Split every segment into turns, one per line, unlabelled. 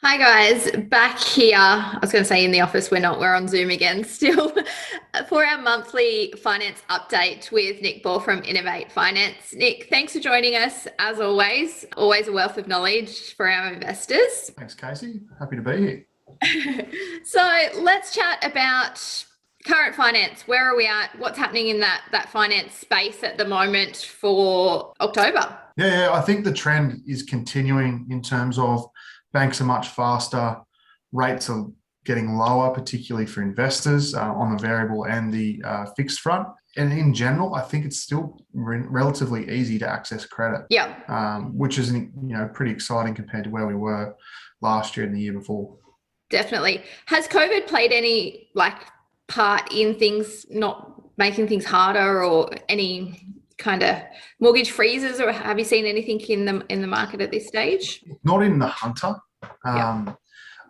Hi guys, back here. I was going to say in the office, we're not, we're on Zoom again still for our monthly finance update with Nick Ball from Inovayt Finance. Nick, thanks for joining us as always. Always a wealth of knowledge for our investors.
Thanks, Casey. Happy to be here.
So let's chat about current finance. Where are we at? What's happening in that finance space at the moment for October?
Yeah, I think the trend is continuing in terms of banks are much faster, rates are getting lower, particularly for investors on the variable and the fixed front. And in general, I think it's still relatively easy to access credit.
Yeah.
Which is pretty exciting compared to where we were last year and the year before.
Definitely. Has COVID played any part in things not making things harder, or any kind of mortgage freezes, or have you seen anything in the market at this stage?
Not in the hunter.
Yeah.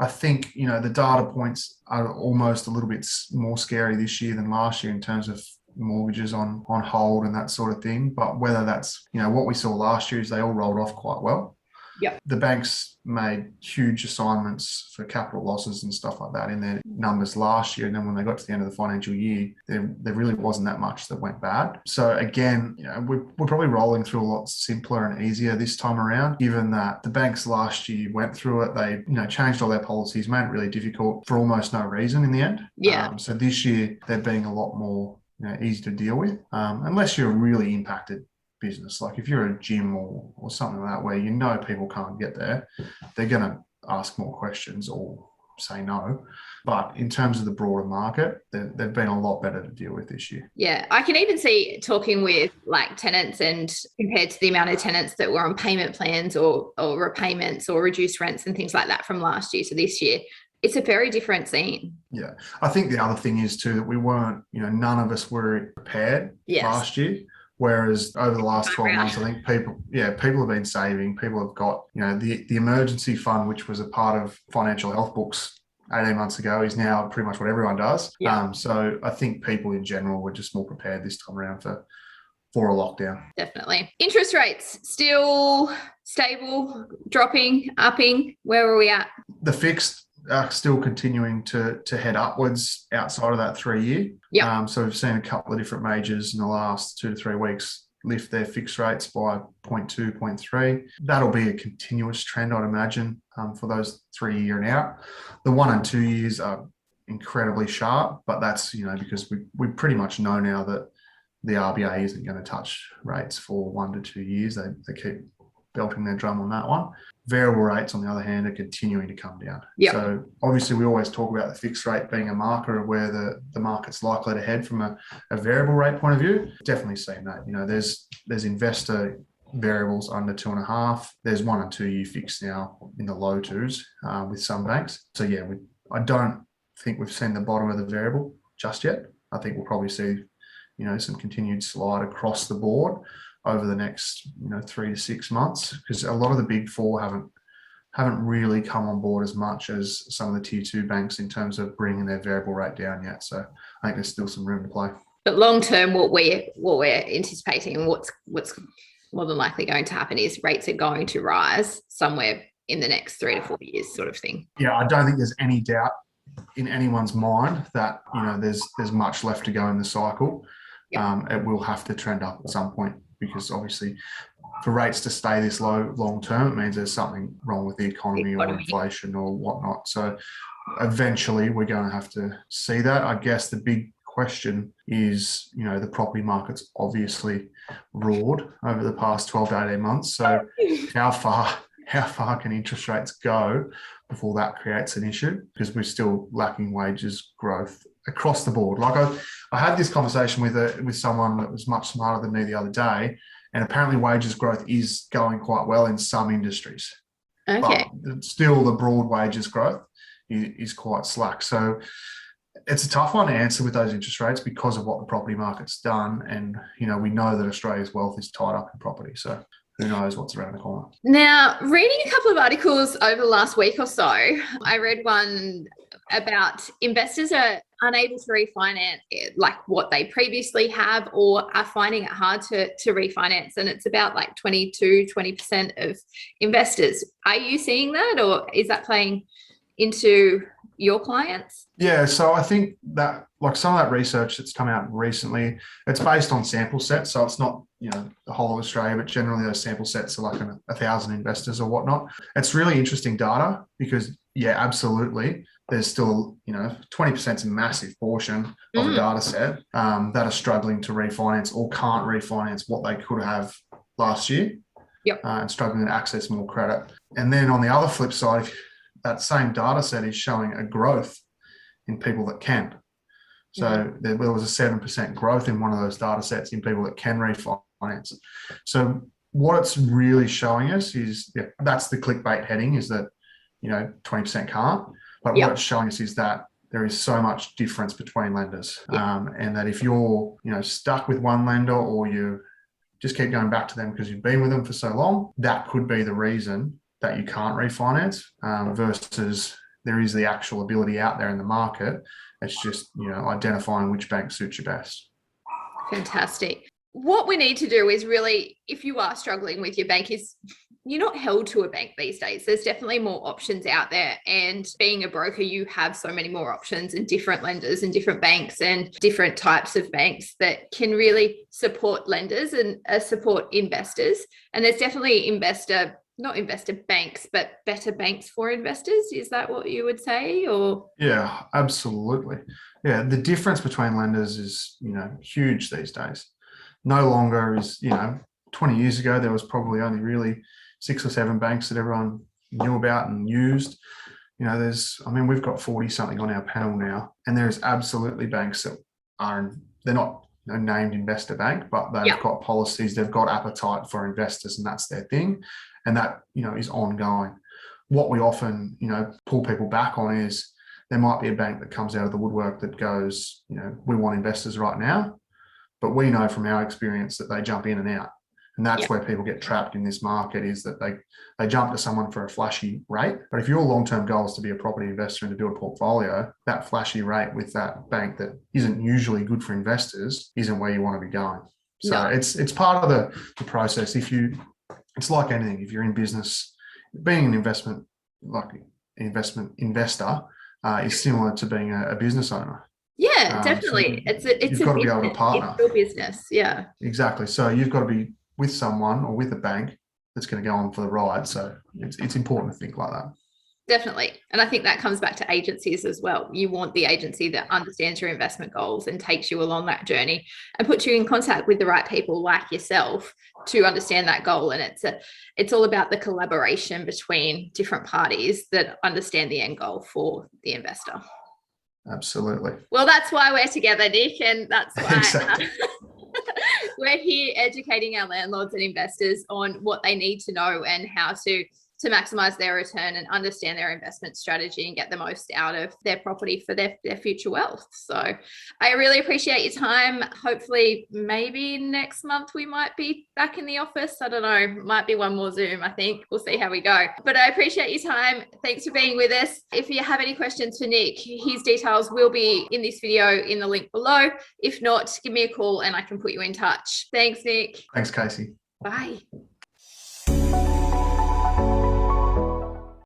I think the data points are almost a little bit more scary this year than last year in terms of mortgages on hold and that sort of thing. But whether that's what we saw last year is they all rolled off quite well.
Yeah.
The banks made huge assignments for capital losses and stuff like that in their numbers last year. And then when they got to the end of the financial year, there really wasn't that much that went bad. So again, we're probably rolling through a lot simpler and easier this time around, given that the banks last year went through it. They, changed all their policies, made it really difficult for almost no reason in the end.
Yeah.
So this year, they're being a lot more easy to deal with, unless you're really impacted business. Like if you're a gym or something like that where people can't get there, they're going to ask more questions or say no. But in terms of the broader market, they've been a lot better to deal with this year.
Yeah, I can even see, talking with tenants, and compared to the amount of tenants that were on payment plans or repayments or reduced rents and things like that from last year to this year, it's a very different scene.
Yeah. I think the other thing is too that we weren't, none of us were prepared last year. Whereas over the last 12 months, I think people have been saving. People have got, the emergency fund, which was a part of financial health books 18 months ago, is now pretty much what everyone does.
Yeah.
So I think people in general were just more prepared this time around for a lockdown.
Definitely. Interest rates still stable, dropping, upping. Where are we at?
The fixed are still continuing to head upwards outside of that 3 year.
Yeah.
So we've seen a couple of different majors in the last 2 to 3 weeks lift their fixed rates by 0.2, 0.3. That'll be a continuous trend, I'd imagine, for those 3 year and out. The 1 and 2 years are incredibly sharp, but that's, because we pretty much know now that the RBA isn't going to touch rates for 1 to 2 years. They keep belting their drum on that one. Variable rates, on the other hand, are continuing to come down.
Yeah.
So obviously we always talk about the fixed rate being a marker of where the market's likely to head from a variable rate point of view. Definitely seen that. There's investor variables under 2.5. There's 1 and 2 year fixed now in the low twos with some banks. So yeah, I don't think we've seen the bottom of the variable just yet. I think we'll probably see, some continued slide across the board over the next 3 to 6 months, because a lot of the big four haven't really come on board as much as some of the tier 2 banks in terms of bringing their variable rate down yet. So I think there's still some room to play.
But long term, what we're anticipating and what's more than likely going to happen is rates are going to rise somewhere in the next 3 to 4 years, sort of thing.
Yeah, I don't think there's any doubt in anyone's mind that there's much left to go in the cycle. Yeah. It will have to trend up at some point, because obviously for rates to stay this low long term, it means there's something wrong with the economy or inflation or whatnot. So eventually we're going to have to see that. I guess the big question is, the property market's obviously roared over the past 12 to 18 months. So how far can interest rates go before that creates an issue? Because we're still lacking wages growth across the board. Like I had this conversation with someone that was much smarter than me the other day, and apparently wages growth is going quite well in some industries.
Okay.
But still the broad wages growth is quite slack. So it's a tough one to answer with those interest rates because of what the property market's done. And, we know that Australia's wealth is tied up in property. So who knows what's around the corner.
Now, reading a couple of articles over the last week or so, I read one about investors are unable to refinance like what they previously have, or are finding it hard to refinance. And it's about like 20% of investors. Are you seeing that, or is that playing into your clients?
Yeah, so I think that like some of that research that's come out recently, it's based on sample sets. So it's not, the whole of Australia, but generally those sample sets are like 1,000 investors or whatnot. It's really interesting data because, yeah, absolutely. There's still, 20% is a massive portion of a data set that are struggling to refinance or can't refinance what they could have last year.
Yep.
And struggling to access more credit. And then on the other flip side, that same data set is showing a growth in people that can. So there was a 7% growth in one of those data sets in people that can refinance. So what it's really showing us is, that's the clickbait heading, is that, 20% can't. But what it's showing us is that there is so much difference between lenders. And that if you're, stuck with one lender, or you just keep going back to them because you've been with them for so long, that could be the reason that you can't refinance, versus there is the actual ability out there in the market. It's just, identifying which bank suits you best.
Fantastic. What we need to do is really, if you are struggling with your bank, is you're not held to a bank these days. There's definitely more options out there. And being a broker, you have so many more options and different lenders and different banks and different types of banks that can really support lenders and support investors. And there's definitely not investor banks, but better banks for investors. Is that what you would say? Or
yeah, absolutely. Yeah, the difference between lenders is, huge these days. No longer is, 20 years ago, there was probably only really 6 or 7 banks that everyone knew about and used. We've got 40 something on our panel now, and there's absolutely banks that they're not named investor bank, but they've got policies, they've got appetite for investors, and that's their thing. And that, is ongoing. What we often, pull people back on is there might be a bank that comes out of the woodwork that goes, we want investors right now. But we know from our experience that they jump in and out. And that's where people get trapped in this market, is that they jump to someone for a flashy rate. But if your long-term goal is to be a property investor and to build a portfolio, that flashy rate with that bank that isn't usually good for investors isn't where you want to be going. So it's part of the process. It's like anything. If you're in business, being an investment investor is similar to being a business owner.
Yeah, definitely.
So you've got to be able to partner.
It's your business. Yeah,
exactly. So you've got to be with someone or with a bank that's going to go on for the ride. So it's important to think like that.
Definitely. And I think that comes back to agencies as well. You want the agency that understands your investment goals and takes you along that journey and puts you in contact with the right people like yourself to understand that goal. And it's all about the collaboration between different parties that understand the end goal for the investor.
Absolutely.
Well, that's why we're together, Nick, and that's why
exactly.
we're here educating our landlords and investors on what they need to know and how to maximize their return and understand their investment strategy and get the most out of their property for their future wealth. So I really appreciate your time. Hopefully, maybe next month we might be back in the office. I don't know, might be one more Zoom, I think. We'll see how we go. But I appreciate your time. Thanks for being with us. If you have any questions for Nick, his details will be in this video in the link below. If not, give me a call and I can put you in touch. Thanks, Nick.
Thanks, Casey.
Bye.